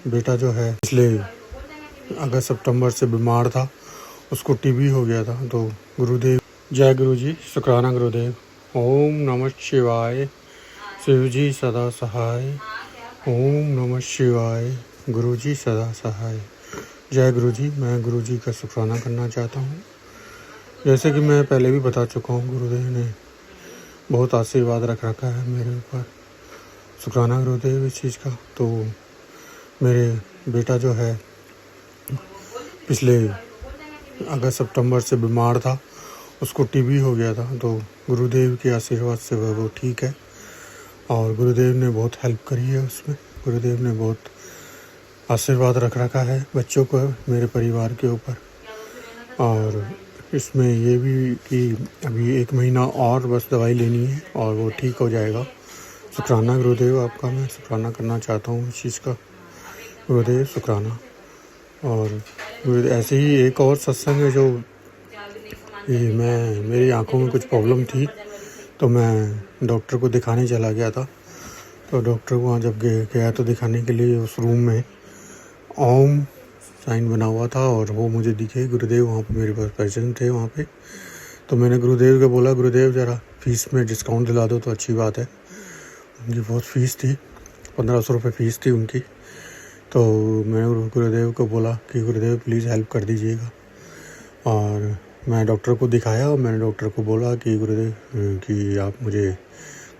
बेटा जो है पिछले अगस्त सितंबर से बीमार था, उसको टीबी हो गया था। तो गुरुदेव, जय गुरु जी, शुक्राना गुरुदेव। ओम नमः शिवाय, शिव जी सदा सहाय। ओम नमः शिवाय, गुरु जी सदा सहाय। जय गुरु जी। मैं गुरु जी का शुक्राना करना चाहता हूँ। जैसे कि मैं पहले भी बता चुका हूँ, गुरुदेव ने बहुत आशीर्वाद रख रखा है मेरे ऊपर। शुक्राना गुरुदेव इस चीज़ का। तो मेरे बेटा जो है पिछले अगस्त सितंबर से बीमार था, उसको टीबी हो गया था। तो गुरुदेव के आशीर्वाद से वो ठीक है और गुरुदेव ने बहुत हेल्प करी है उसमें। गुरुदेव ने बहुत आशीर्वाद रख रखा है बच्चों को, मेरे परिवार के ऊपर। और इसमें ये भी कि अभी 1 महीना और बस दवाई लेनी है और वो ठीक हो जाएगा। शुक्राना गुरुदेव आपका, मैं शुक्राना करना चाहता हूँ इस चीज़ का। गुरुदेव शुक्राना। और ऐसे ही एक और सत्संग है जो मेरी आंखों में कुछ प्रॉब्लम थी, तो मैं डॉक्टर को दिखाने चला गया था। तो डॉक्टर वहाँ जब गया तो दिखाने के लिए उस रूम में ओम साइन बना हुआ था और वो मुझे दिखे। गुरुदेव वहाँ पे मेरे पास प्रेजेंट थे वहाँ पे। तो मैंने गुरुदेव को बोला, गुरुदेव ज़रा फ़ीस में डिस्काउंट दिला दो तो अच्छी बात है। उनकी बहुत फ़ीस थी, 1500 रुपये फ़ीस थी उनकी। तो मैंने गुरुदेव को बोला कि गुरुदेव प्लीज़ हेल्प कर दीजिएगा। और मैं डॉक्टर को दिखाया और मैंने डॉक्टर को बोला कि गुरुदेव कि आप मुझे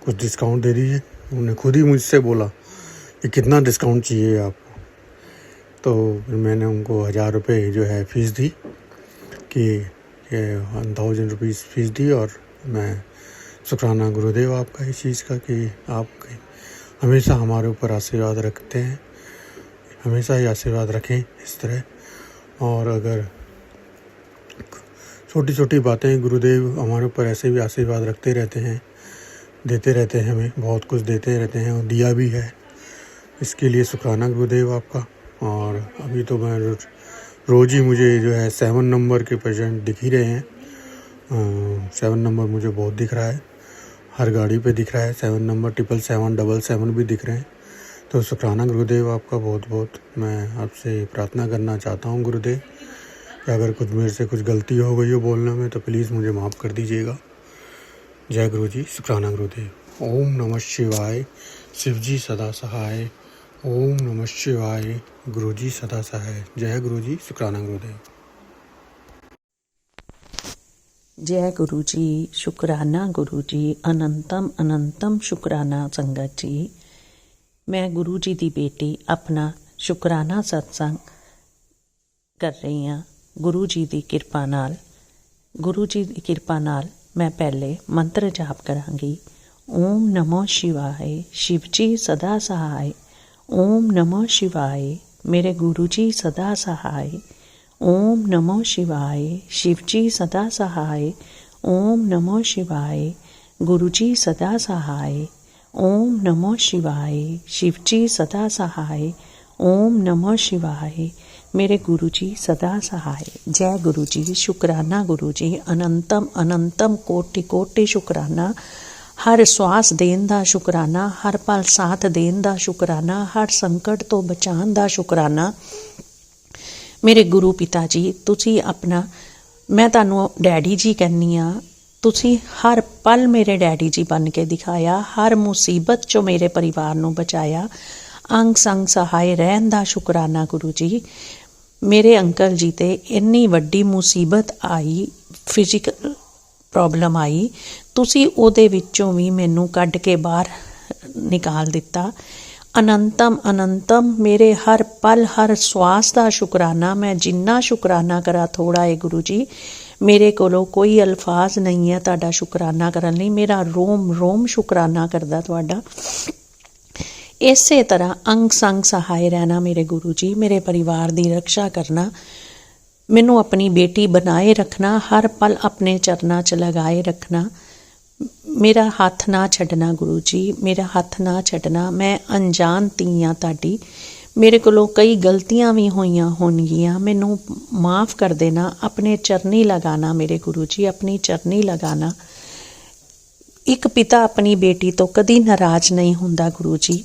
कुछ डिस्काउंट दे दीजिए। उन्होंने खुद ही मुझसे बोला कि कितना डिस्काउंट चाहिए आपको। तो फिर मैंने उनको 1000 रुपये जो है फ़ीस दी कि 1000 रुपीज़ फ़ीस दी। और मैं शुक्राना गुरुदेव आपका इस चीज़ का कि आप हमेशा हमारे ऊपर आशीर्वाद रखते हैं, हमेशा ही आशीर्वाद रखें इस तरह। और अगर छोटी छोटी बातें, गुरुदेव हमारे ऊपर ऐसे भी आशीर्वाद रखते रहते हैं, देते रहते हैं, हमें बहुत कुछ देते रहते हैं और दिया भी है। इसके लिए शुक्राना गुरुदेव आपका। और अभी तो मैं रोज़ ही मुझे जो है 7 नंबर के पेशेंट दिख ही रहे हैं। 7 नंबर मुझे बहुत दिख रहा है, हर गाड़ी पे दिख रहा है 7 नंबर, 777, 777 भी दिख रहे हैं। तो शुक्राना गुरुदेव आपका बहुत बहुत। मैं आपसे प्रार्थना करना चाहता हूँ गुरुदेव कि अगर कुछ मेरे से कुछ गलती हो गई हो बोलने में तो प्लीज़ मुझे माफ़ कर दीजिएगा। जय गुरु जी, शुक्राना गुरुदेव। ओम नमः शिवाय, शिव जी सदा सहाय। ओम नमः शिवाय, गुरु जी सदा सहाय। जय गुरु जी, शुक्राना गुरुदेव। जय गुरु जी, शुक्राना गुरु जी, अनंतम अनंतम शुक्राना संगत जी। मैं गुरु जी दी बेटी अपना शुक्राना सत्संग कर रही हाँ गुरु जी दी किरपा नाल। गुरु जी दी किरपा नाल मैं पहले मंत्र जाप करांगी। ओम नमो शिवाय, शिव जी सदा सहाय। ओम नमो शिवाय, मेरे गुरु जी सदा सहाय। ओम नमो शिवाय, शिव जी सदा सहाय। ओम नमो शिवाय, गुरु जी सदा सहाय। ओम नमो शिवाय, शिव जी सदा सहाय। ओम नमो शिवाय, मेरे गुरु जी सदा सहाय। जय गुरु जी, शुक्राना गुरु जी, अनंतम अनंतम कोटि कोटि शुक्राना। हर श्वास देन दा शुक्राना, हर पल साथ देन दा शुक्राना, हर संकट तो बचान दा शुक्राना। मेरे गुरु पिता जी, तुसी अपना, मैं तुहानू डैडी जी कहनी हाँ, तुसी हर पल मेरे डैडी जी बन के दिखाया, हर मुसीबत चो मेरे परिवार नू बचाया। अंग संग सहाय रहन दा शुक्राना गुरु जी। मेरे अंकल जी ते इन्नी वड्डी मुसीबत आई, फिजिकल प्रॉब्लम आई, तुसी ओदे विचों भी मैनू कढ के बाहर निकाल दिता। अनंतम अनंतम मेरे हर पल हर श्वास का शुक्राना। मैं जिन्ना शुक्राना करा थोड़ा है गुरु जी। मेरे कोलों कोई अल्फाज नहीं है तुहाडा शुक्राना करन लई। मेरा रोम रोम शुक्राना करदा तुहाडा। इसे तरह अंग संग सहाय रहना मेरे गुरु जी, मेरे परिवार की रक्षा करना, मैनू अपनी बेटी बनाए रखना, हर पल अपने चरना च लगाए रखना, मेरा हाथ ना छड्डना गुरु जी, मेरा हाथ ना छड्डना। मैं अनजान धी हाँ तुहाडी, मेरे कोलों कई गलतियां भी होईयां होणगियां, मैनू माफ़ कर देना, अपने चरनी लगाना मेरे गुरु जी, अपनी चरनी लगाना। एक पिता अपनी बेटी तो कदी नाराज़ नहीं हुंदा गुरु जी।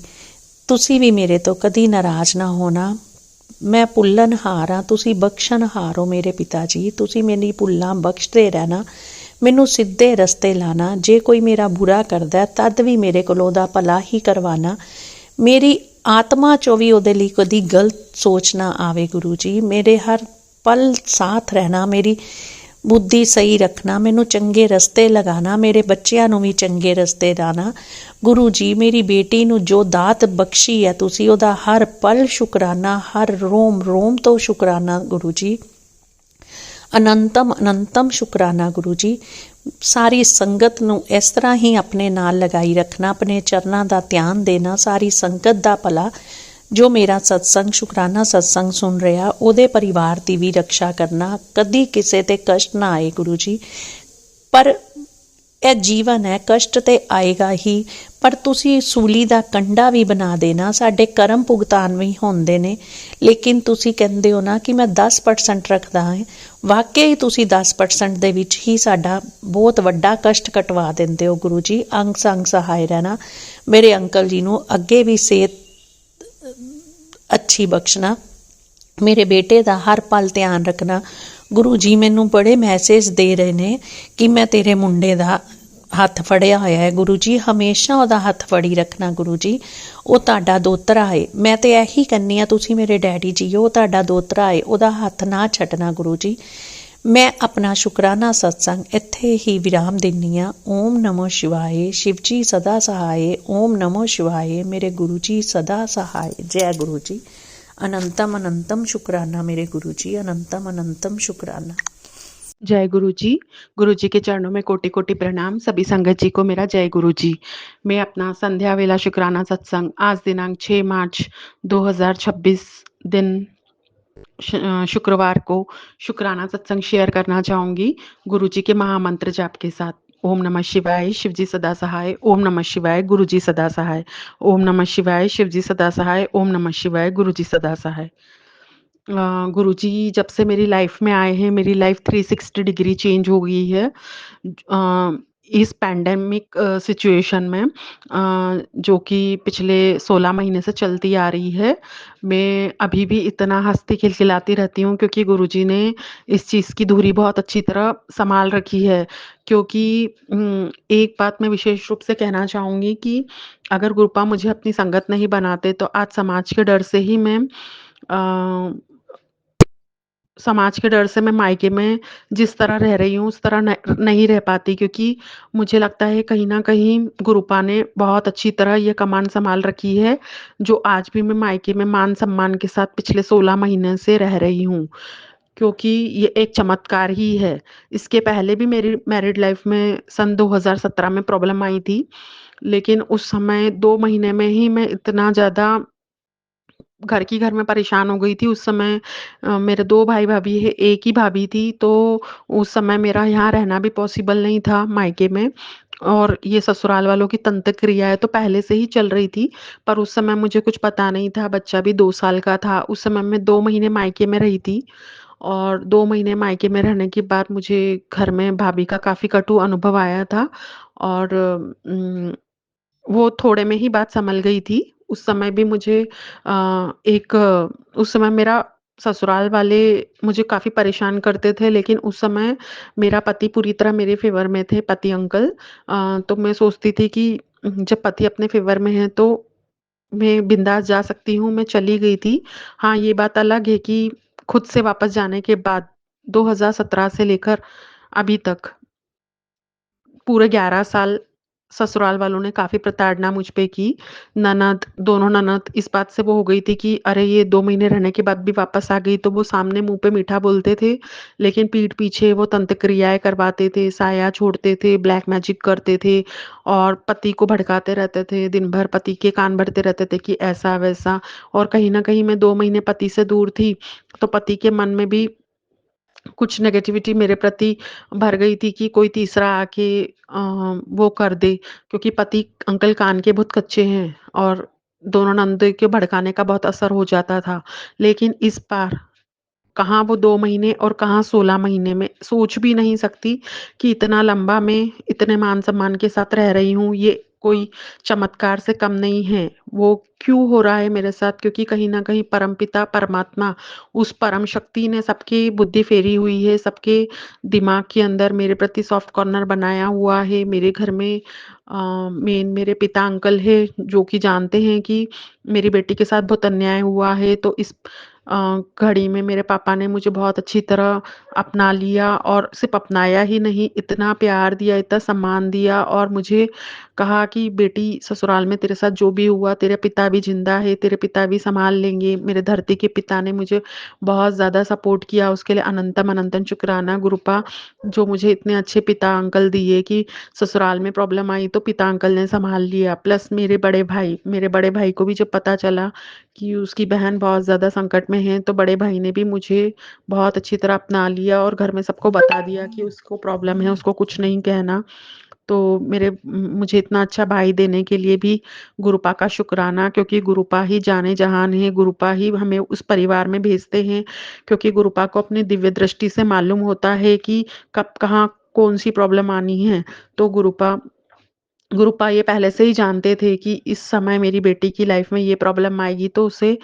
ਤੁਸੀਂ ਵੀ ਮੇਰੇ ਤੋਂ ਕਦੀ ਨਾਰਾਜ਼ ਨਾ ਹੋਣਾ। ਮੈਂ ਭੁੱਲਣਹਾਰ ਹਾਂ, ਤੁਸੀਂ ਬਖਸ਼ਣਹਾਰ ਹੋ ਮੇਰੇ ਪਿਤਾ ਜੀ। ਤੁਸੀਂ ਮੇਰੀ ਭੁੱਲਾਂ ਬਖਸ਼ਦੇ ਰਹਿਣਾ, ਮੈਨੂੰ ਸਿੱਧੇ ਰਸਤੇ ਲਾਣਾ। ਜੇ ਕੋਈ ਮੇਰਾ ਬੁਰਾ ਕਰਦਾ ਤਦ ਵੀ ਮੇਰੇ ਕੋਲ ਉਹਦਾ ਭਲਾ ਹੀ ਕਰਵਾਣਾ। ਮੇਰੀ ਆਤਮਾ 'ਚੋਂ ਵੀ ਉਹਦੇ ਲਈ ਕਦੀ ਗਲਤ ਸੋਚ ਨਾ ਆਵੇ ਗੁਰੂ ਜੀ। ਮੇਰੇ ਹਰ ਪਲ ਸਾਥ ਰਹਿਣਾ, ਮੇਰੀ ਬੁੱਧੀ ਸਹੀ ਰੱਖਣਾ, ਮੈਨੂੰ ਚੰਗੇ ਰਸਤੇ ਲਗਾਣਾ, ਮੇਰੇ ਬੱਚਿਆਂ ਨੂੰ ਵੀ ਚੰਗੇ ਰਸਤੇ ਲਾਣਾ। ਗੁਰੂ ਜੀ ਮੇਰੀ ਬੇਟੀ ਨੂੰ ਜੋ ਦਾਤ ਬਖਸ਼ੀ ਹੈ ਤੁਸੀਂ, ਉਹਦਾ ਹਰ ਪਲ ਸ਼ੁਕਰਾਨਾ, ਹਰ ਰੋਮ ਰੋਮ ਤੋਂ ਸ਼ੁਕਰਾਨਾ ਗੁਰੂ ਜੀ। ਅਨੰਤਮ ਅਨੰਤਮ ਸ਼ੁਕਰਾਨਾ ਗੁਰੂ ਜੀ। ਸਾਰੀ ਸੰਗਤ ਨੂੰ ਇਸ ਤਰ੍ਹਾਂ ਹੀ ਆਪਣੇ ਨਾਲ ਲਗਾਈ ਰੱਖਣਾ, ਆਪਣੇ ਚਰਨਾਂ ਦਾ ਧਿਆਨ ਦੇਣਾ, ਸਾਰੀ ਸੰਗਤ ਦਾ ਭਲਾ। ਜੋ ਮੇਰਾ ਸਤਸੰਗ ਸ਼ੁਕਰਾਨਾ ਸਤਸੰਗ ਸੁਣ ਰਿਹਾ ਉਹਦੇ ਪਰਿਵਾਰ ਦੀ ਵੀ ਰੱਖਿਆ ਕਰਨਾ, ਕਦੀ ਕਿਸੇ ਤੇ ਕਸ਼ਟ ਨਾ ਆਏ ਗੁਰੂ ਜੀ। ਪਰ ਇਹ ਜੀਵਨ ਹੈ, ਕਸ਼ਟ ਤੇ ਆਏਗਾ ਹੀ, ਪਰ ਤੁਸੀਂ ਸੂਲੀ ਦਾ ਕੰਡਾ ਵੀ ਬਣਾ ਦੇਣਾ। ਸਾਡੇ ਕਰਮ ਭੁਗਤਾਨ ਵੀ ਹੁੰਦੇ ਨੇ, ਲੇਕਿਨ ਤੁਸੀਂ ਕਹਿੰਦੇ ਹੋ ਨਾ ਕਿ ਮੈਂ 10% ਰੱਖਦਾ ਹਾਂ। ਵਾਕਿਆ ਹੀ ਤੁਸੀਂ 10% ਦੇ ਵਿੱਚ ਹੀ ਸਾਡਾ ਬਹੁਤ ਵੱਡਾ ਕਸ਼ਟ ਕਟਵਾ ਦਿੰਦੇ ਹੋ ਗੁਰੂ ਜੀ। ਅੰਗ ਸੰਗ ਸਹਾਇ ਰਹਿਣਾ। ਮੇਰੇ ਅੰਕਲ ਜੀ ਨੂੰ ਅੱਗੇ ਵੀ ਸਿਹਤ ਅੱਛੀ ਬਖਸ਼ਣਾ, ਮੇਰੇ ਬੇਟੇ ਦਾ ਹਰ ਪਲ ਧਿਆਨ ਰੱਖਣਾ। ਗੁਰੂ ਜੀ ਮੈਨੂੰ ਬੜੇ ਮੈਸੇਜ ਦੇ ਰਹੇ ਨੇ ਕਿ ਮੈਂ ਤੇਰੇ ਮੁੰਡੇ ਦਾ ਹੱਥ ਫੜਿਆ ਹੋਇਆ ਹੈ ਗੁਰੂ ਜੀ, ਹਮੇਸ਼ਾ ਉਹਦਾ ਹੱਥ ਫੜੀ ਰੱਖਣਾ ਗੁਰੂ ਜੀ। ਉਹ ਤੁਹਾਡਾ ਦੋਤਰਾ ਹੈ। ਮੈਂ ਤੇ ਇਹੀ ਕਹਿੰਦੀ ਹਾਂ, ਤੁਸੀਂ ਮੇਰੇ ਡੈਡੀ ਜੀ ਹੋ, ਉਹ ਤੁਹਾਡਾ ਦੋਤਰਾ ਹੈ, ਉਹਦਾ ਹੱਥ ਨਾ ਛੱਡਣਾ ਗੁਰੂ ਜੀ। ਮੈਂ ਆਪਣਾ ਸ਼ੁਕਰਾਨਾ ਸਤਸੰਗ ਇੱਥੇ ਹੀ ਵਿਰਾਮ ਦਿੰਦੀ ਹਾਂ। ਓਮ ਨਮੋ ਸ਼ਿਵਾਏ। ਸ਼ਿਵ ਜੀ ਸਦਾ ਸਹਾਏ। ਓਮ ਨਮੋ ਸ਼ਿਵਾਏ। ਮੇਰੇ ਗੁਰੂ ਜੀ ਸਦਾ ਸਹਾਏ। ਜੈ ਗੁਰੂ ਜੀ। अनंतम अनंतम शुक्राना मेरे गुरु जी, अनंतम अनंतम शुक्राना। जय गुरु जी। गुरु जी के चरणों में कोटि कोटि प्रणाम। सभी संगत जी को मेरा जय गुरु जी। मैं अपना संध्या वेला शुक्राना सत्संग आज दिनांक 6 मार्च 2026 दिन शुक्रवार को शुक्राना सत्संग शेयर करना चाहूंगी गुरु जी के महामंत्र जाप के साथ। ओम नमः शिवाय। शिव जी सदा सहाय। ओम नमः शिवाय। गुरु जी सदा सहाय। ओम नमः शिवाय। शिव जी सदा सहाय। ओम नमः शिवाय। गुरु जी सदा सहाय। गुरु जी जब से मेरी लाइफ में आए हैं, मेरी लाइफ 360 डिग्री चेंज हो गई है। इस पैंडेमिक सिचुएशन में जो कि पिछले 16 महीने से चलती आ रही है, मैं अभी भी इतना हंसती खिलखिलाती रहती हूँ क्योंकि गुरुजी ने इस चीज़ की धुरी बहुत अच्छी तरह संभाल रखी है। क्योंकि एक बात मैं विशेष रूप से कहना चाहूँगी कि अगर गुरुपा मुझे अपनी संगत नहीं बनाते तो आज समाज के डर से ही मैं समाज के डर से मैं मायके में जिस तरह रह रही हूँ उस तरह नहीं रह पाती, क्योंकि मुझे लगता है कहीं न कहीं गुरुपा ने बहुत अच्छी तरह ये कमान संभाल रखी है, जो आज भी मैं मायके में मान-सम्मान के साथ पिछले 16 महीने से रह रही हूँ, क्योंकि ये एक चमत्कार ही है। इसके पहले भी मेरी मैरिड लाइफ में सन 2017 में प्रॉब्लम आई थी, लेकिन उस समय 2 महीने में ही मैं इतना ज़्यादा घर में परेशान हो गई थी। उस समय मेरे 2 भाई-भाभी है, 1 ही भाभी थी, तो उस समय मेरा यहाँ रहना भी पॉसिबल नहीं था मायके में, और ये ससुराल वालों की तंत्र क्रियाएँ तो पहले से ही चल रही थी, पर उस समय मुझे कुछ पता नहीं था, बच्चा भी 2 साल का था। उस समय मैं 2 महीने मायके में रही थी, और 2 महीने मायके में रहने के बाद मुझे घर में भाभी का काफ़ी कटु अनुभव आया था, और वो थोड़े में ही बात सँभल गई थी। उस समय भी मुझे उस समय मेरा ससुराल वाले मुझे काफ़ी परेशान करते थे, लेकिन उस समय मेरा पति पूरी तरह मेरे फ़ेवर में थे, पति अंकल। तो मैं सोचती थी कि जब पति अपने फ़ेवर में हैं तो मैं बिंदास जा सकती हूँ, मैं चली गई थी। हाँ, ये बात अलग है कि खुद से वापस जाने के बाद 2017 से लेकर अभी तक पूरे 11 साल ससुराल वालों ने काफ़ी प्रताड़ना मुझ पे की। दोनों ननद इस बात से वो हो गई थी कि अरे ये 2 महीने रहने के बाद भी वापस आ गई, तो वो सामने मुँह पे मीठा बोलते थे, लेकिन पीठ पीछे वो तंत्र क्रियाएँ करवाते थे, साया छोड़ते थे, ब्लैक मैजिक करते थे और पति को भड़काते रहते थे। दिन भर पति के कान भरते रहते थे कि ऐसा-वैसा, और कहीं न कहीं मैं 2 महीने पति से दूर थी, तो पति के मन में भी कुछ नेगेटिविटी मेरे प्रति भर गई थी कि कोई तीसरा आके वो कर दे, क्योंकि पति अंकल कान के बहुत कच्चे हैं और दोनों ननदों के भड़काने का बहुत असर हो जाता था। लेकिन इस बार कहाँ वो 2 महीने और कहाँ 16 महीने में, सोच भी नहीं सकती कि इतना लंबा मैं इतने मान-सम्मान के साथ रह रही हूँ। ये कोई चमत्कार से कम नहीं है। वो क्यों हो रहा है मेरे साथ? क्योंकि कहीं न कहीं परमपिता परमात्मा, उस परम शक्ति ने सबकी बुद्धि फेरी हुई है, सबके दिमाग के अंदर मेरे प्रति सॉफ्ट कॉर्नर बनाया हुआ है। मेरे घर में मेन मेरे पिता अंकल हैं, जो कि जानते हैं कि मेरी बेटी के साथ बहुत अन्याय हुआ है, तो इस घड़ी में मेरे पापा ने मुझे बहुत अच्छी तरह अपना लिया और सिर्फ़ अपनाया ही नहीं, इतना प्यार दिया, इतना सम्मान दिया और मुझे कहा कि बेटी ससुराल में तेरे साथ जो भी हुआ, तेरे पिता भी ज़िंदा है, तेरे पिता भी सँभाल लेंगे। मेरे धरती के पिता ने मुझे बहुत ज़्यादा सपोर्ट किया, उसके लिए अनंतम अनंतम शुक्राना गुरुपा, जो मुझे इतने अच्छे पिता अंकल दिए कि ससुराल में प्रॉब्लम आई तो पिता अंकल ने सँभाल लिया। प्लस मेरे बड़े भाई को भी जब पता चला कि उसकी बहन बहुत ज़्यादा संकट में है, तो बड़े भाई ने भी मुझे बहुत अच्छी तरह अपना लिया और घर में सबको बता दिया कि उसको प्रॉब्लम है, उसको कुछ नहीं कहना। तो मुझे इतना अच्छा भाई देने के लिए भी गुरुपा का शुक्राना, क्योंकि गुरुपा ही जाने-जहान है, गुरुपा ही हमें उस परिवार में भेजते हैं, क्योंकि गुरुपा को अपनी दिव्य दृष्टि से मालूम होता है कि कब कहाँ कौन-सी प्रॉब्लम आनी है। तो गुरुपा ये पहले से ही जानते थे कि इस समय मेरी बेटी की लाइफ में ये प्रॉब्लम आएगी, तो उसे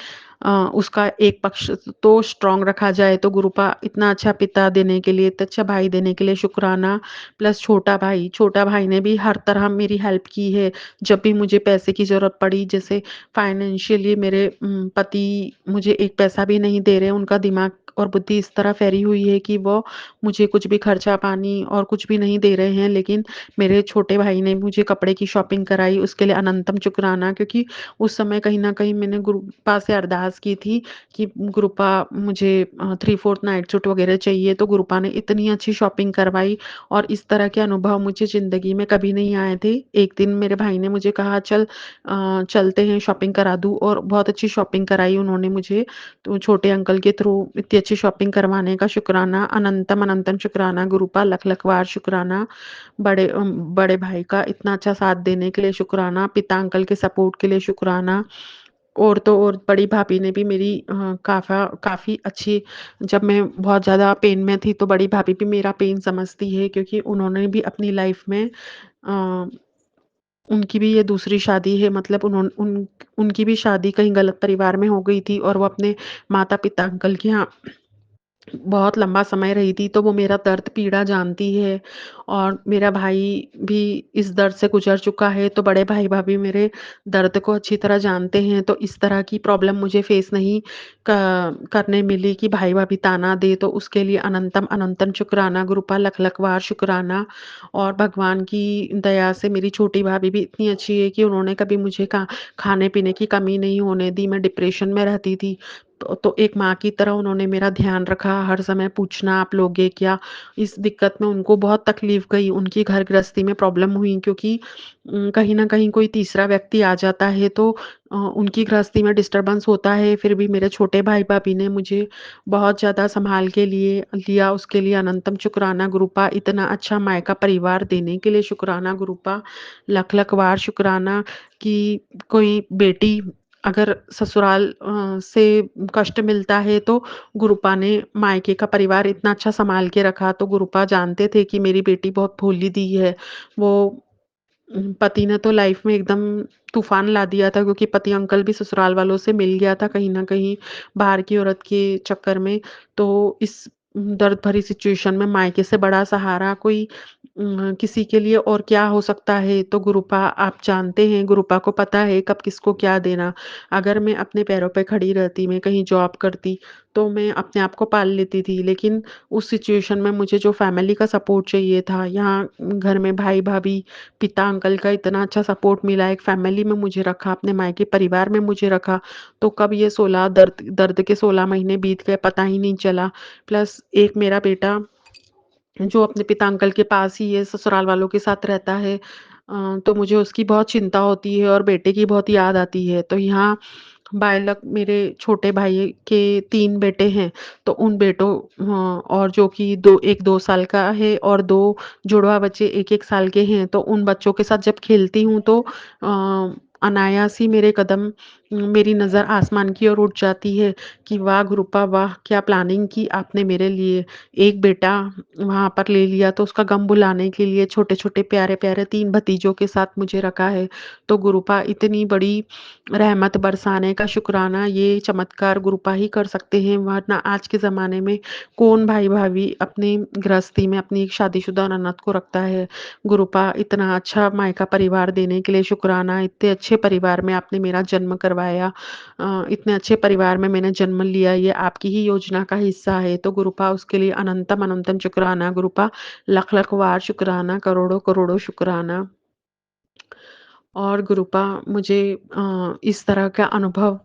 उसका एक पक्ष तो स्ट्रॉन्ग रखा जाए। तो गुरुपा इतना अच्छा पिता देने के लिए, इतना अच्छा भाई देने के लिए शुक्राना। प्लस छोटा भाई ने भी हर तरह मेरी हेल्प की है। जब भी मुझे पैसे की ज़रूरत पड़ी, जैसे फाइनेंशियली मेरे पति मुझे एक पैसा भी नहीं दे रहे, उनका दिमाग और बुद्धि इस तरह फैली हुई है कि वो मुझे कुछ भी खर्चा पानी और कुछ भी नहीं दे रहे हैं, लेकिन मेरे छोटे भाई ने मुझे कपड़े की शॉपिंग कराई, उसके लिए अनंतम शुक्राना, क्योंकि उस समय कहीं न कहीं मैंने गुरुपा से अरदास की थी कि गुरुपा मुझे 3/4 नाइट सूट वग़ैरह चाहिए, तो गुरुपा ने इतनी अच्छी शॉपिंग करवाई और इस तरह के अनुभव मुझे ज़िंदगी में कभी नहीं आए थे। एक दिन मेरे भाई ने मुझे कहा चलते हैं शॉपिंग करा दूँ, और बहुत अच्छी शॉपिंग कराई उन्होंने मुझे। तो छोटे अंकल के थ्रू इतनी अच्छी शॉपिंग करवाने का शुक्राना, अनंतम अनंतम शुक्राना गुरुपा, लख-लख बार शुक्राना। बड़े भाई का इतना अच्छा साथ देने के लिए शुक्राना, पिता अंकल के सपोर्ट के लिए शुक्राना। और तो और बड़ी भाभी ने भी मेरी काफ़ी अच्छी, जब मैं बहुत ज़्यादा पेन में थी, तो बड़ी भाभी भी मेरा पेन समझती है, क्योंकि उन्होंने भी अपनी लाइफ़ में अ, उनकी भी ये दूसरी शादी है, मतलब उनकी भी शादी कहीं गलत परिवार में हो गई थी और वो अपने माता-पिता अंकल के यहाँ बहुत लंबा समय रही थी, तो वो मेरा दर्द पीड़ा जानती है और मेरा भाई भी इस दर्द से गुज़र चुका है, तो बड़े भाई-भाभी मेरे दर्द को अच्छी तरह जानते हैं, तो इस तरह की प्रॉब्लम मुझे फ़ेस नहीं क करने मिली कि भाई-भाभी ताना दे, तो उसके लिए अनंतम अनंतम शुक्राना गुरुपा, लख-लख बार शुक्राना। और भगवान की दया से मेरी छोटी भाभी भी इतनी अच्छी है कि उन्होंने कभी मुझे खाने-पीने की कमी नहीं होने दी, मैं डिप्रेशन में रहती थी। तो एक माँ की तरह उन्होंने मेरा ध्यान रखा, हर समय पूछना आप लोगे क्या? इस दिक्कत में उनको बहुत तकलीफ़ गई, उनकी घर गृहस्थी में प्रॉब्लम हुई, क्योंकि कहीं न कहीं कोई तीसरा व्यक्ति आ जाता है, तो उनकी गृहस्थी में डिस्टर्बेंस होता है। फिर भी मेरे छोटे भाई-भाभी ने मुझे बहुत ज़्यादा सँभाल के लिया, उसके लिए अनंतम शुक्राना गुरुपा, इतना अच्छा मायका परिवार देने के लिए शुक्राना गुरुपा, लख-लख बार शुक्राना कि कोई बेटी अगर ससुराल से कष्ट मिलता है, तो गुरुपा ने मायके का परिवार इतना अच्छा सँभाल के रखा, तो गुरुपा जानते थे कि मेरी बेटी बहुत भोली दी है। वो पति ने तो लाइफ में एकदम तूफ़ान ला दिया था, क्योंकि पति अंकल भी ससुराल वालों से मिल गया था कहीं न कहीं बाहर की औरत के चक्कर में। तो इस दर्द भरी सिचुएशन में मायके से बड़ा सहारा कोई किसी के लिए और क्या हो सकता है। तो गुरुपा आप जानते हैं, गुरुपा को पता है कब किसको क्या देना। अगर मैं अपने पैरों पे खड़ी रहती, मैं कहीं जॉब करती, तो मैं अपने आप को पाल लेती थी। लेकिन उस सिचुएशन में मुझे जो फैमिली का सपोर्ट चाहिए था, यहाँ घर में भाई-भाभी, पिता अंकल का इतना अच्छा सपोर्ट मिला, एक फैमिली में मुझे रखा, अपने मायके परिवार में मुझे रखा, तो कब ये 16 दर्द दर्द के 16 महीने बीत गए पता ही नहीं चला। प्लस एक मेरा बेटा जो अपने पिता अंकल के पास ही है, ससुराल वालों के साथ रहता है, तो मुझे उसकी बहुत चिंता होती है और बेटे की बहुत याद आती है। तो यहाँ बाय लक मेरे छोटे भाई के 3 बेटे हैं, तो उन बेटों और जो कि 1-2 साल का है और 2 जुड़वा बच्चे 1-1 साल के हैं, तो उन बच्चों के साथ जब खेलती हूँ, तो अनायास ही मेरे कदम मेरी नज़र आसमान की ओर उठ जाती है कि वाह गुरूपा वाह! क्या प्लानिंग की आपने मेरे लिए। एक बेटा वहाँ पर ले लिया तो उसका गम भुलाने के लिए छोटे-छोटे प्यारे-प्यारे 3 भतीजों के साथ मुझे रखा है। तो गुरूपा इतनी बड़ी रहमत बरसाने का शुक्राना ये चमत्कार गुरूपा ही कर सकते हैं, वरना आज के ज़माने में कौन भाई-भाभी अपनी गृहस्थी में अपनी एक शादीशुदा ननद को रखता है। गुरूपा इतना अच्छा मायका परिवार देने के लिए शुक्राना, इतने अच्छे परिवार में आपने मेरा जन्म करवाया। इतने अच्छे परिवार में मैंने जन्म लिया, ये आपकी ही योजना का हिस्सा है। तो गुरूपा उसके लिए अनंतम अनंतम शुक्राना गुरूपा, लख-लख वार शुक्राना, करोड़ों-करोड़ों शुक्राना। और गुरूपा मुझे इस तरह का अनुभव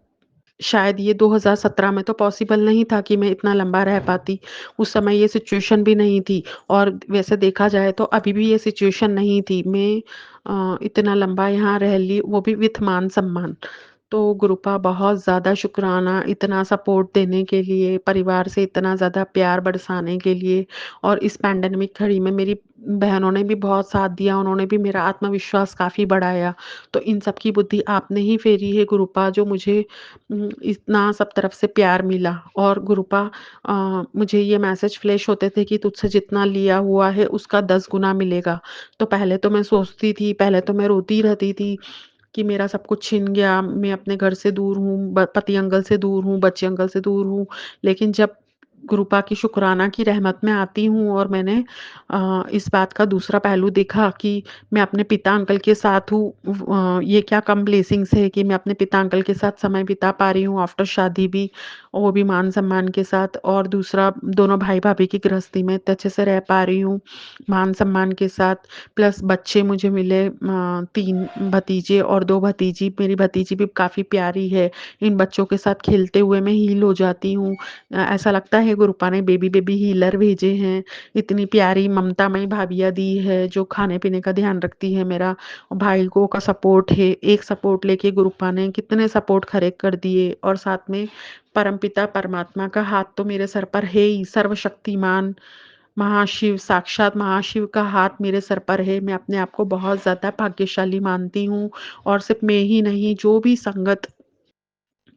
शायद ये 2017 में तो पॉसिबल नहीं था कि मैं इतना लंबा रह पाती। उस समय ये सिचुएशन भी नहीं थी और वैसे देखा जाए तो अभी भी ये सिचुएशन नहीं थी। मैं इतना लंबा यहाँ रह ली, वो भी विथ मान-सम्मान। तो गुरूपा बहुत ज़्यादा शुक्राना इतना सपोर्ट देने के लिए, परिवार से इतना ज़्यादा प्यार बरसाने के लिए और इस पैंडेमिक घड़ी में मेरी बहनों ने भी बहुत साथ दिया, उन्होंने भी मेरा आत्मविश्वास काफ़ी बढ़ाया। तो इन सब की बुद्धि आपने ही फेरी है गुरूपा, जो मुझे इतना सब तरफ से प्यार मिला। और गुरूपा मुझे ये मैसेज फ्लैश होते थे कि तुझसे जितना लिया हुआ है उसका 10 गुना मिलेगा। तो पहले तो मैं सोचती थी, पहले तो मैं रोती रहती थी कि मेरा सब कुछ छिन गया, मैं अपने घर से दूर हूँ, पति अंकल से दूर हूँ, बच्चे अंकल से दूर हूँ। लेकिन जब गुरूपा की शुक्राना की रहमत में आती हूँ और मैंने इस बात का दूसरा पहलू देखा कि मैं अपने पिता अंकल के साथ हूँ। ये क्या कम ब्लेसिंग्स है कि मैं अपने पिता अंकल के साथ समय बिता पा रही हूँ आफ्टर शादी भी, और वो भी मान-सम्मान के साथ। और दूसरा दोनों भाई-भाभी की गृहस्थी में इतने अच्छे से रह पा रही हूँ, मान-सम्मान के साथ। प्लस बच्चे मुझे मिले 3 भतीजे और 2 भतीजी। मेरी भतीजी भी काफ़ी प्यारी है। इन बच्चों के साथ खेलते हुए मैं हील हो जाती हूँ। ऐसा लगता है गुरूपा ने बेबी हीलर भेजे हैं। इतनी प्यारी ममतामयी भाभियाँ दी है जो खाने-पीने का ध्यान रखती है मेरा। भाइयों का सपोर्ट है। एक सपोर्ट लेके गुरूपा ने कितने सपोर्ट खड़े कर दिए और साथ में परमपिता परमात्मा का हाथ तो मेरे सर पर है ही, सर्वशक्तिमान महाशिव, साक्षात महाशिव का हाथ मेरे सर पर है। मैं अपने आप को बहुत ज़्यादा भाग्यशाली मानती हूँ और सिर्फ़ मैं ही नहीं, जो भी संगत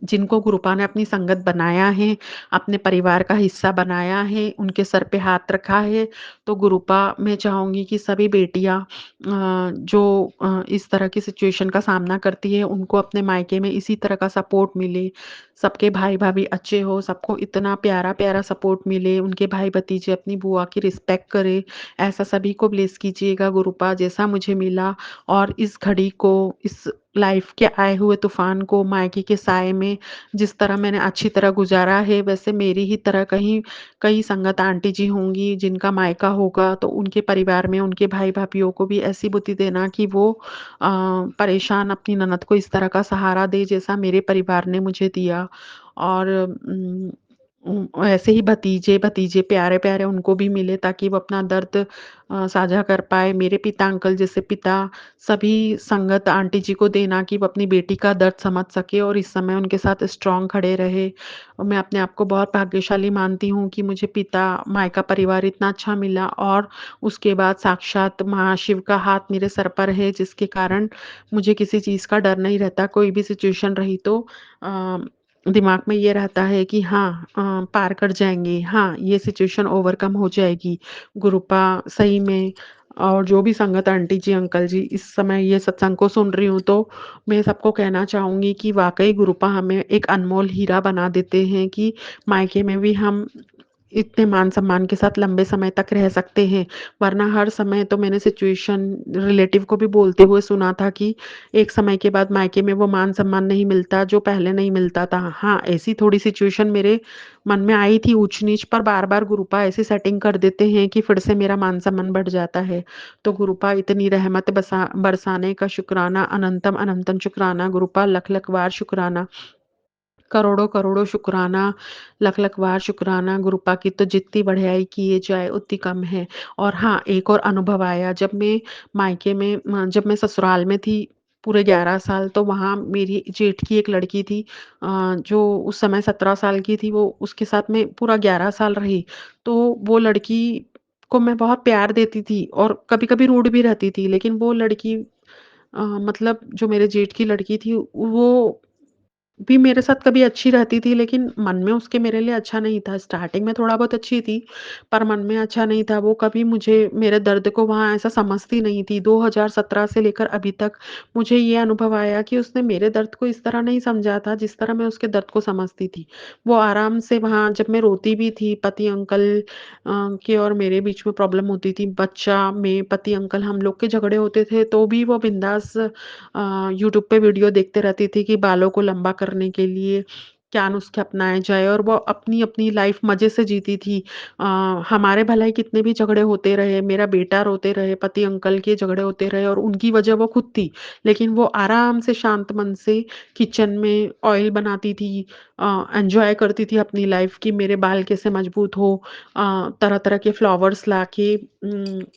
जिनको गुरूपा ने अपनी संगत बनाया है, अपने परिवार का हिस्सा बनाया है, उनके सर पे हाथ रखा है। तो गुरूपा मैं चाहूँगी कि सभी बेटियाँ जो इस तरह की सिचुएशन का सामना करती है, उनको अपने मायके में इसी तरह का सपोर्ट मिले। सबके भाई-भाभी अच्छे हो, सबको इतना प्यारा-प्यारा सपोर्ट मिले, उनके भाई-भतीजे अपनी बुआ की रिस्पेक्ट करें। ऐसा सभी को ब्लेस कीजिएगा गुरूपा, जैसा मुझे मिला। और इस घड़ी को, इस लाइफ के आए हुए तूफ़ान को मायके के साए में जिस तरह मैंने अच्छी तरह गुज़ारा है, वैसे मेरी ही तरह कहीं कई संगत आंटी जी होंगी जिनका मायका होगा, तो उनके परिवार में उनके भाई-भाभियों को भी ऐसी बुद्धि देना कि वो परेशान अपनी ननद को इस तरह का सहारा दें जैसा मेरे परिवार ने मुझे दिया। और ऐसे ही भतीजे प्यारे-प्यारे उनको भी मिले ताकि वो अपना दर्द साझा कर पाएँ। मेरे पिता अंकल जैसे पिता सभी संगत आंटी जी को देना कि वो अपनी बेटी का दर्द समझ सके और इस समय उनके साथ स्ट्रॉन्ग खड़े रहे। और मैं अपने आप को बहुत भाग्यशाली मानती हूँ कि मुझे पिता, मायका परिवार इतना अच्छा मिला और उसके बाद साक्षात महाशिव का हाथ मेरे सर पर है जिसके कारण मुझे किसी चीज़ का डर नहीं रहता। कोई भी सिचुएशन रही तो अ, दिमाग में ये रहता है कि हाँ पार कर जाएँगे, हाँ, ये सिचुएशन ओवरकम हो जाएगी। गुरूपा सही में। और जो भी संगत आंटी जी, अंकल जी इस समय ये सत्संग को सुन रही हूँ तो मैं सबको कहना चाहूँगी कि वाक़ई गुरूपा हमें एक अनमोल हीरा बना देते हैं कि मायके में भी हम इतने मान-सम्मान के साथ लंबे समय तक रह सकते हैं। वरना हर समय तो मैंने सिचुएशन रिलेटिव को भी बोलते हुए सुना था कि एक समय के बाद मायके में वो मान-सम्मान नहीं मिलता जो पहले नहीं मिलता था। हाँ, ऐसी थोड़ी सिचुएशन मेरे मन में आई थी ऊँच-नीच, पर बार-बार गुरूपा ऐसी सेटिंग कर देते हैं कि फिर से मेरा मान-सम्मान बढ़ जाता है। तो गुरूपा इतनी रहमत बरसाने का शुक्राना, अनंतम अनंतम शुक्राना गुरूपा, लख-लख बार शुक्राना। करोड़ों-करोड़ों शुक्राना, लख-लख बार शुक्राना, गुरूपा की तो जितनी बढ़ाई किए जाए उतनी कम है। और हाँ, एक और अनुभव आया जब मैं मायके में जब मैं ससुराल में थी पूरे 11 साल, तो वहाँ मेरी जेठ की एक लड़की थी जो उस समय 17 साल की थी, वो उसके साथ मैं पूरा 11 साल रही। तो वो लड़की को मैं बहुत प्यार देती थी और कभी-कभी रूड भी रहती थी, लेकिन वो लड़की मतलब जो मेरे जेठ की लड़की थी वो भी मेरे साथ कभी अच्छी रहती थी, लेकिन मन में उसके मेरे लिए अच्छा नहीं था। स्टार्टिंग में थोड़ा बहुत अच्छी थी, पर मन में अच्छा नहीं था। वो कभी मुझे मेरे दर्द को वहाँ ऐसा समझती नहीं थी। 2017 से लेकर अभी तक मुझे ये अनुभव आया कि उसने मेरे दर्द को इस तरह नहीं समझा था, जिस तरह मैं उसके दर्द को समझती थी। वो आराम से वहाँ जब मैं रोती भी थी, पति अंकल के और मेरे बीच में प्रॉब्लम होती थी, बच्चा में पति अंकल हम लोग के झगड़े होते थे, तो भी वो बिंदास यूट्यूब पे वीडियो देखते रहती थी कि बालों को लंबा करने के लिए क्या नुस्खे अपनाए जाए, और वो अपनी-अपनी लाइफ मज़े से जीती थी। अ, हमारे भलाई कितने भी झगड़े होते रहे, मेरा बेटा रोते रहे, पति अंकल के झगड़े होते रहे और उनकी वजह वो खुद थी। लेकिन वो आराम से शांत मन से किचन में ऑयल बनाती थी, एन्जॉय करती थी अपनी लाइफ कि मेरे बाल कैसे मजबूत हो। तरह-तरह के फ्लावर्स लाके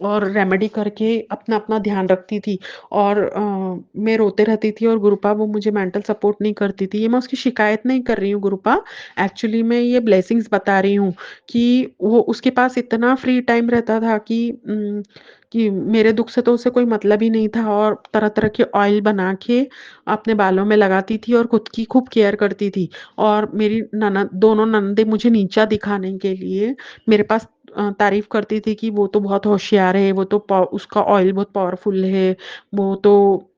और रेमेडी करके अपना-अपना ध्यान रखती थी। और मैं रोते रहती थी और गुरुपा वो मुझे मेंटल सपोर्ट नहीं करती थी। ये मैं उसकी शिकायत नहीं कर रही हूँ गुरुपा, एक्चुअली मैं ये ब्लेसिंग्स बता रही हूँ कि वो उसके पास इतना फ्री टाइम रहता था कि मेरे दुःख से तो उसे कोई मतलब ही नहीं था, और तरह-तरह के ऑयल बना के अपने बालों में लगाती थी और खुद की खूब केयर करती थी। और मेरी ननद दोनों ननदें मुझे नीचा दिखाने के लिए मेरे पास तारीफ़ करती थी कि वो तो बहुत होशियार है, वो तो उसका ऑयल बहुत पावरफुल है, वो तो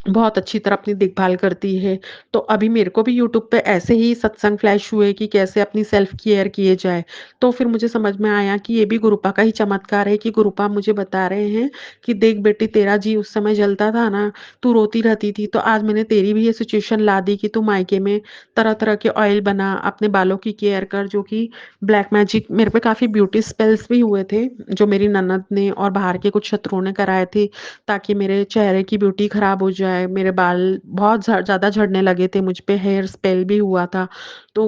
बहुत अच्छी तरह अपनी देखभाल करती है। तो अभी मेरे को भी यूट्यूब पे ऐसे ही सत्संग फ्लैश हुए कि कैसे अपनी सेल्फ केयर किए जाए। तो फिर मुझे समझ में आया कि ये भी गुरुपा का ही चमत्कार है कि गुरुपा मुझे बता रहे हैं कि देख बेटी, तेरा जी उस समय जलता था ना, तू रोती रहती थी, तो आज मैंने तेरी भी ये सिचुएशन ला दी कि तू मायके में तरह-तरह के ऑयल बना, अपने बालों की केयर कर, जो कि ब्लैक मैजिक मेरे पे काफ़ी ब्यूटी स्पेल्स भी हुए थे, जो मेरी ननद ने और बाहर के कुछ शत्रुओं ने कराए थे, ताकि मेरे चेहरे की ब्यूटी खराब हो जाए। मेरे बाल बहुत ज़्यादा झड़ने लगे थे, मुझ पे हेयर स्पेल भी हुआ था। तो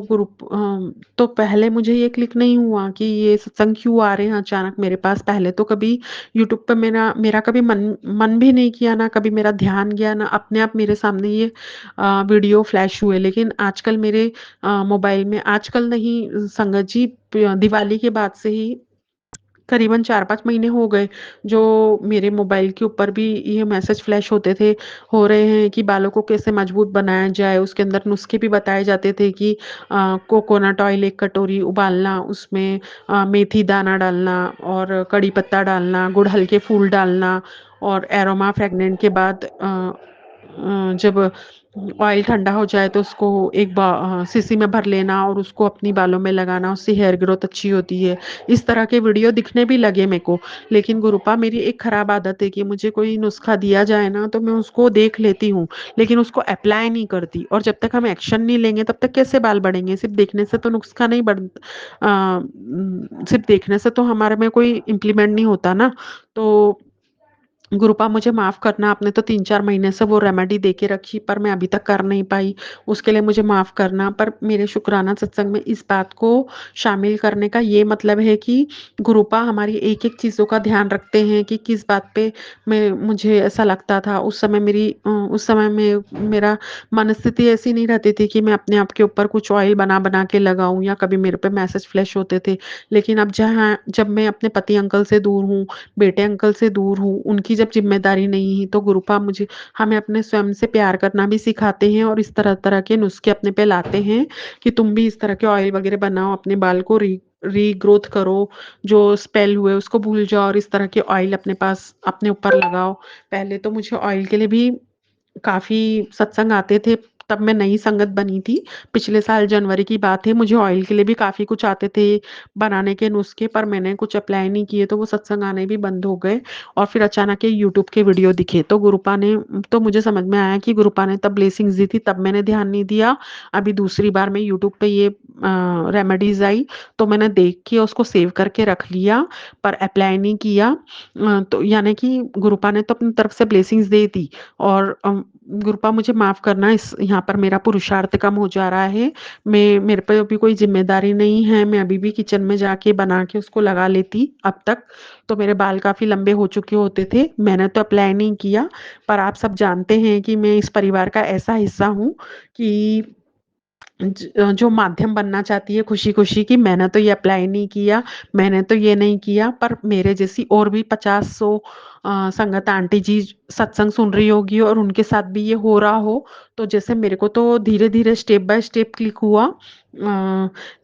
तो पहले मुझे ये क्लिक नहीं हुआ कि ये सत्संग क्यों आ रहे हैं अचानक मेरे पास। पहले तो कभी यूट्यूब पे मेरा मेरा कभी मन मन भी नहीं किया, ना कभी मेरा ध्यान गया, ना अपने आप मेरे सामने ये वीडियो फ्लैश हुए। लेकिन आजकल मेरे मोबाइल में, आजकल नहीं संगत जी, दिवाली के बाद से ही करीबन 4-5 महीने हो गए, जो मेरे मोबाइल के ऊपर भी ये मैसेज फ्लैश हो रहे हैं कि बालों को कैसे मजबूत बनाया जाए। उसके अंदर नुस्खे भी बताए जाते थे कि कोकोनट ऑयल 1 कटोरी उबालना, उसमें मेथी दाना डालना और कड़ी पत्ता डालना, गुड़ हल्के फूल डालना, और एरोमा फ्रेगनेंट के बाद जब ऑयल ठंडा हो जाए तो उसको शीशी में भर लेना और उसको अपनी बालों में लगाना, उससे हेयर ग्रोथ अच्छी होती है। इस तरह के वीडियो दिखने भी लगे मेरे को। लेकिन गुरुपा, मेरी एक खराब आदत है कि मुझे कोई नुस्खा दिया जाए ना, तो मैं उसको देख लेती हूँ, लेकिन उसको अप्लाई नहीं करती, और जब तक हम एक्शन नहीं लेंगे तब तक कैसे बाल बढ़ेंगे? सिर्फ़ देखने से तो नुस्खा नहीं सिर्फ़ देखने से तो हमारे में कोई इम्प्लीमेंट नहीं होता ना। तो गुरुपा, मुझे माफ़ करना, आपने तो 3-4 महीने से वो रेमेडी दे के रखी, पर मैं अभी तक कर नहीं पाई, उसके लिए मुझे माफ़ करना। पर मेरे शुक्राना सत्संग में इस बात को शामिल करने का ये मतलब है कि गुरुपा हमारी एक-एक चीज़ों का ध्यान रखते हैं कि किस बात पे मुझे ऐसा लगता था। उस समय में मेरा मनस्थिति ऐसी नहीं रहती थी कि मैं अपने आप के ऊपर कुछ ऑयल बना-बना के लगाऊँ, या कभी मेरे पे मैसेज फ्लैश होते थे। लेकिन अब जब मैं अपने पति अंकल से दूर हूँ, बेटे अंकल से दूर हूँ, उनकी जब ज़िम्मेदारी नहीं है, तो गुरुपा मुझे हमें अपने स्वयं से प्यार करना भी सिखाते हैं, और इस तरह-तरह के नुस्खे अपने पे लाते हैं कि तुम भी इस तरह के ऑयल वगैरह बनाओ, अपने बाल को रीग्रोथ करो, जो स्पेल हुए उसको भूल जाओ, और इस तरह के ऑयल अपने पास अपने ऊपर लगाओ। पहले तो मुझे ऑयल के लिए भी काफ़ी सत्संग आते थे, तब मैं नई संगत बनी थी। पिछले साल जनवरी की बात है, मुझे ऑयल के लिए भी काफ़ी कुछ आते थे बनाने के नुस्खे, पर मैंने कुछ अप्लाई नहीं किए, तो वो सत्संग आने भी बंद हो गए, और फिर अचानक ये यूट्यूब के वीडियो दिखे। तो मुझे समझ में आया कि गुरुपा ने तब ब्लेसिंग्स दी थी, तब मैंने ध्यान नहीं दिया। अभी दूसरी बार मैं यूट्यूब पे ये रेमेडीज़ आई, तो मैंने देख के उसको सेव करके रख लिया, पर अप्लाई नहीं किया। तो यानी कि गुरुपा ने तो अपनी तरफ से ब्लेसिंग्स दे दी, और गुरुपा मुझे माफ़ करना, इस यहाँ पर मेरा पुरुषार्थ कम हो जा रहा है। मेरे पे अभी कोई ज़िम्मेदारी नहीं है, मैं अभी भी किचन में जाके बना के उसको लगा लेती अब तक, तो मेरे बाल काफ़ी लंबे हो चुके होते थे। मैंने तो अप्लाई नहीं किया, पर आप सब जानते हैं कि मैं इस परिवार का ऐसा हिस्सा हूँ कि जो माध्यम बनना चाहती है खुशी-खुशी कि मैंने तो ये अप्लाई नहीं किया, मैंने तो ये नहीं किया, पर मेरे जैसी और भी 50-100 संगत आंटी जी सत्संग सुन रही होगी और उनके साथ भी ये हो रहा हो, तो जैसे मेरे को तो धीरे-धीरे स्टेप बाय स्टेप क्लिक हुआ।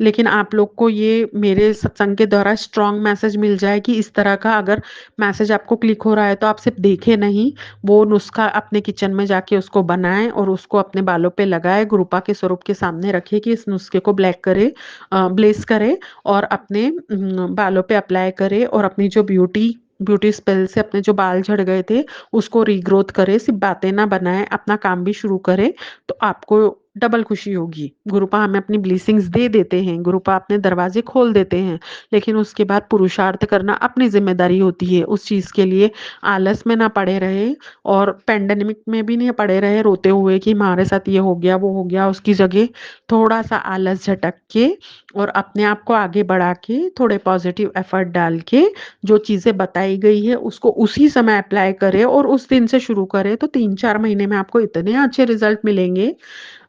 लेकिन आप लोग को ये मेरे सत्संग के द्वारा स्ट्रॉन्ग मैसेज मिल जाए कि इस तरह का अगर मैसेज आपको क्लिक हो रहा है, तो आप सिर्फ़ देखें नहीं, वो नुस्ख़ा अपने किचन में जाके उसको बनाएँ और उसको अपने बालों पे लगाएँ, गुरुपा के स्वरूप के सामने रखें कि इस नुस्खे को ब्लेस करें और अपने बालों पे अप्लाई करें और अपनी जो ब्यूटी स्पेल से अपने जो बाल झड़ गए थे, उसको रीग्रोथ करें, सिर्फ़ बातें ना बनाएँ, अपना काम भी शुरू करें, तो आपको डबल खुशी होगी। गुरुपा हमें अपनी ब्लेसिंग्स दे देते हैं, गुरुपा अपने दरवाज़े खोल देते हैं, लेकिन उसके बाद पुरुषार्थ करना अपनी ज़िम्मेदारी होती है। उस चीज़ के लिए आलस में ना पड़े रहें और पैंडेमिक में भी नहीं पड़े रहे रोते हुए कि हमारे साथ ये हो गया, वो हो गया। उसकी जगह थोड़ा-सा आलस झटक के और अपने आप को आगे बढ़ा के, थोड़े पॉज़िटिव एफ़र्ट डाल के, जो चीज़ें बताई गई है उसको उसी समय अप्लाई करें और उस दिन से शुरू करें, तो 3-4 महीने में आपको इतने अच्छे रिज़ल्ट मिलेंगे।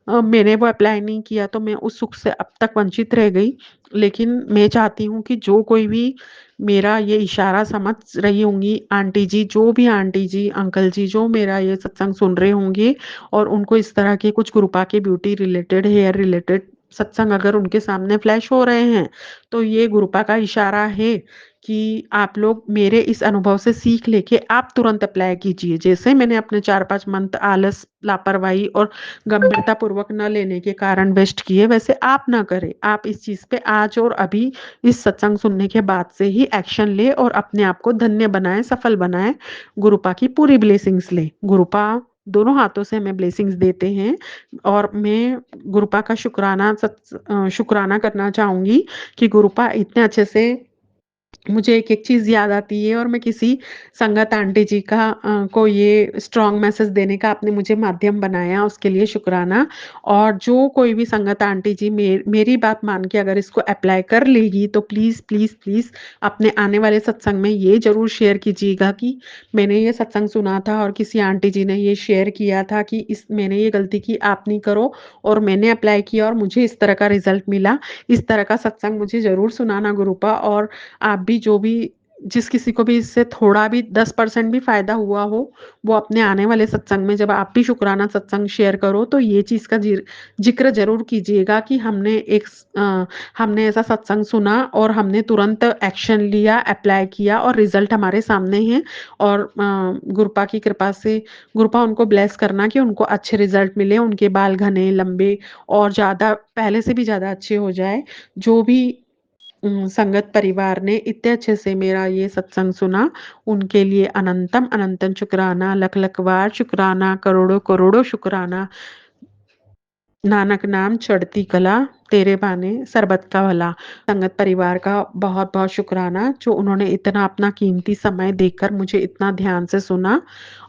मैंने वो अप्लाई नहीं किया तो मैं उस सुख से अब तक वंचित रह गई। लेकिन मैं चाहती हूँ कि जो कोई भी मेरा ये इशारा समझ रही होंगी आंटी जी, जो भी आंटी जी, अंकल जी जो मेरा ये सत्संग सुन रहे होंगे और उनको इस तरह के कुछ कृपा के ब्यूटी रिलेटेड, हेयर रिलेटेड सत्संग अगर उनके सामने फ्लैश हो रहे हैं, तो ये गुरुपा का इशारा है कि आप लोग मेरे इस अनुभव से सीख लेके आप तुरंत अप्लाई कीजिए। जैसे मैंने अपने 4-5 मंथ आलस, लापरवाही और गंभीरतापूर्वक न लेने के कारण वेस्ट किए, वैसे आप ना करें। आप इस चीज़ पे आज और अभी इस सत्संग सुनने के बाद से ही एक्शन लें और अपने आप को धन्य बनाएँ, सफल बनाएँ। गुरुपा की पूरी ब्लेसिंग्स लें। गुरुपा दोनों हाथों से हमें ब्लेसिंग्स देते हैं और मैं गुरुपा का शुकराना करना चाहूँगी कि गुरुपा इतने अच्छे से मुझे एक-एक चीज़ याद आती है और मैं किसी संगत आंटी जी को ये स्ट्रॉन्ग मैसेज देने का आपने मुझे माध्यम बनाया, उसके लिए शुकराना। और जो कोई भी संगत आंटी जी मेरी बात मान के अगर इसको अप्लाई कर लेगी, तो प्लीज़, प्लीज़, प्लीज़ अपने आने वाले सत्संग में ये ज़रूर शेयर कीजिएगा कि मैंने ये सत्संग सुना था और किसी आंटी जी ने ये शेयर किया था कि मैंने ये गलती की, आप नहीं करो और मैंने अप्लाई किया और मुझे इस तरह का रिज़ल्ट मिला। इस तरह का सत्संग मुझे ज़रूर सुनाना गुरुपा। और आप भी जो भी जिस किसी को भी इससे थोड़ा भी 10% भी फ़ायदा हुआ हो, वो अपने आने वाले सत्संग में जब आप भी शुकराना सत्संग शेयर करो, तो ये चीज़ का ज़िक्र ज़रूर कीजिएगा कि हमने ऐसा सत्संग सुना और हमने तुरंत एक्शन लिया, अप्लाई किया और रिज़ल्ट हमारे सामने हैं। और गुरुपा की कृपा से गुरुपा उनको ब्लेस करना कि उनको अच्छे रिज़ल्ट मिले, उनके बाल घने, लंबे और ज़्यादा पहले से भी ज़्यादा अच्छे हो जाएँ। जो भी संगत परिवार ने इतने अच्छे से मेरा ये सत्संग सुना, उनके लिए अनंतम अनंतम शुक्राना, लख-लख बार शुक्राना, करोड़ों-करोड़ों शुक्राना। नानक नाम चढ़ती कला, तेरे बाने सरबत का भला। संगत परिवार का बहुत-बहुत शुक्राना जो उन्होंने इतना अपना कीमती समय देकर मुझे इतना ध्यान से सुना।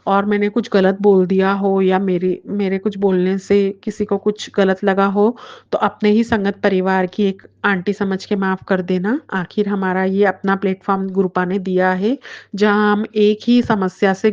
और मैंने कुछ गलत बोल दिया हो या मेरे कुछ बोलने से किसी को कुछ गलत लगा हो, तो अपने ही संगत परिवार की एक आंटी समझ के माफ़ कर देना। आखिर हमारा ये अपना प्लेटफ़ॉर्म गुरुपा ने दिया है, जहाँ हम एक ही समस्या से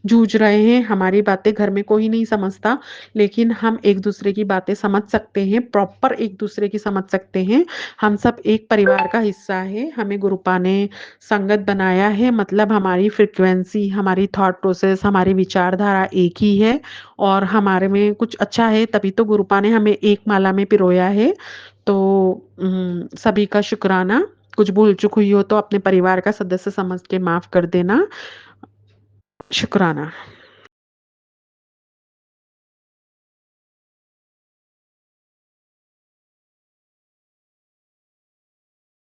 जूझ रहे हैं। हमारी बातें घर में कोई नहीं समझता, लेकिन हम एक-दूसरे की बातें समझ सकते हैं, प्रॉपर एक-दूसरे की समझ सकते हैं। हम सब एक परिवार का हिस्सा है, हमें गुरुपा ने संगत बनाया है, मतलब हमारी फ्रीक्वेंसी, हमारी थॉट प्रोसेस, हमारी विचारधारा एक ही है और हमारे में कुछ अच्छा है, तभी तो गुरुपा ने हमें एक माला में पिरोया है। तो सभी का शुक्राना। कुछ भूल-चूक हुई हो तो अपने परिवार का सदस्य समझ के माफ़ कर देना। शुक्राना।